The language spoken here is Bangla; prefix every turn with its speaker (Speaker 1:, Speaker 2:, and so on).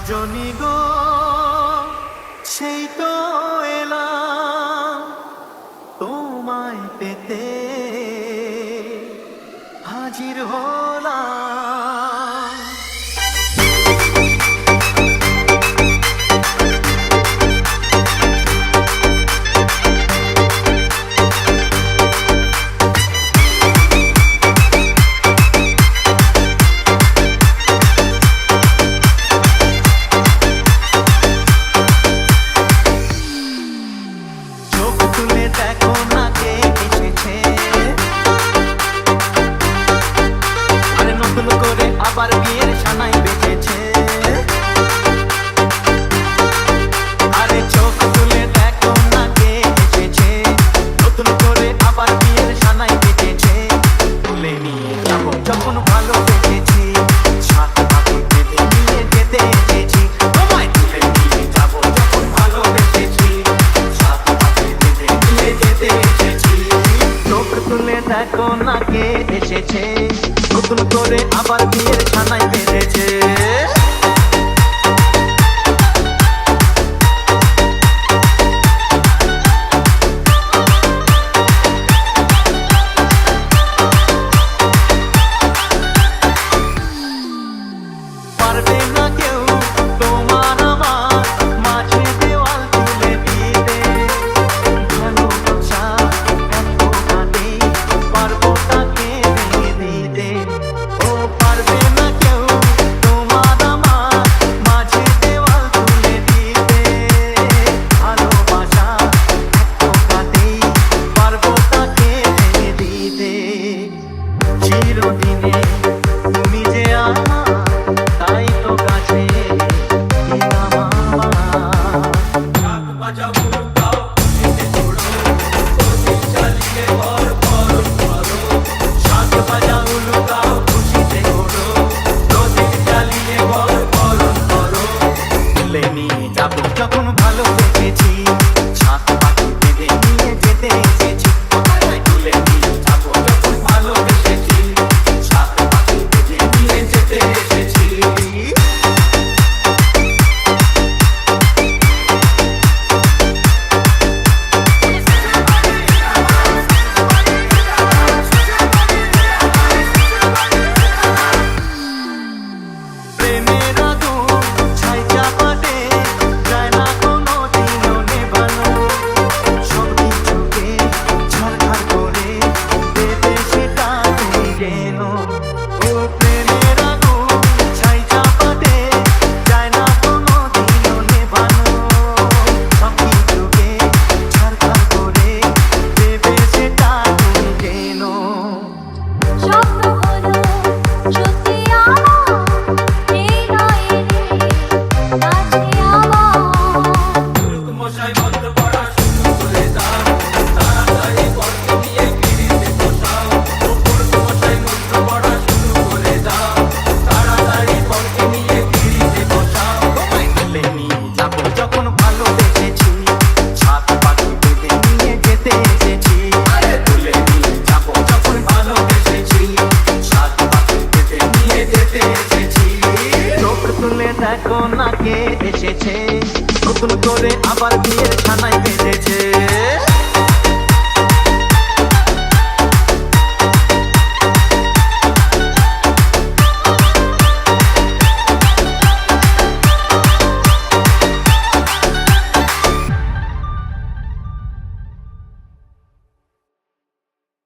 Speaker 1: রজনী গো সেই তো এলাম তোমায় পেতে হাজির হলাম। দেখো না কে এসেছে, আরে নতুন করে আবার বিয়ের সানাই বেজেছে। আরে চোখ তুলে দেখো না কে এসেছে, নতুন করে আবার বিয়ের সানাই বেজেছে। তুলে নিয়ে যাবো যখন ভালোবেসেছি, সাত পাখি বেঁধে নিয়ে যেতে এসেছি। তোমায় তুলে নিয়ে যাবো যখন ভালোবেসেছি, সাত পাখি বেঁধে নিয়ে যেতে এসেছি। চোখ তুলে দেখো না কে এসেছে, নতুন করে আবার বিয়ের ছানায় বেঁধেছে। পারবে না কেউ তোমার আমার মাঝে দেওয়াল তুলে দিতে, ভালোবাসা এত কাঁদে পারবো তাকে ভেঙে দিতে। ও পারবে না কেউ তোমার আমার মাঝে দেওয়াল তুলে দিতে, ভালোবাসা এত কাঁদে পারবো তাকে ভেঙে দিতে। চিরদিনে তুমি যে আমার, তাই তো কাছে এলাম আমার। শাঁখ বাজাও লুকাও খুশিতে ঘোরো, প্রদীপ জ্বালিয়ে বর বরণ করো। তুলে নিয়ে যাবো যখন ভালোবেসেছি, সাত পাখি বেঁধে নিয়ে যেতে এসেছি। তুলে নিয়ে যাবো যখন ভালোবেসেছি, সাত পাখি বেঁধে নিয়ে যেতে এসেছি। প্রেমের আগুন ছাই চাপাতে যায় না কোনো দিনও নেভানো, সব কিছুকে ছারখার করে দেবে সেটা তুমি যেন। ও প্রেমের আগুন ছাই চাপাতে যায় না কোনো দিনও নেভানো, সব কিছুকে ছারখার করে দেবে সেটা তুমি যেন।
Speaker 2: স্বপ্ন হলো সত্যি আমার, এই নয় রে কাছে আমার।
Speaker 1: মশাই বন্ধ করা শুরু করে দাও, তাড়াতাড়ি বরকে নিয়ে পিড়িতে বসাও। মশাই বন্ধ করা শুরু করে দাও, তাড়াতাড়ি বরকে নিয়ে পিড়িতে বসাও। তোমায় তুলে নিয়ে যাবো যখন ভালোবেসেছি, সাত পাখি বেঁধে নিয়ে যেতে এসেছি। আরে তুলে নিয়ে যাবো যখন ভালোবেসেছি, সাত পাখি বেঁধে নিয়ে যেতে এসেছি। চোখ তুলে দেখো না কে এসেছে, নতুন করে আবার বিয়ের ছানায় বেঁধেছে।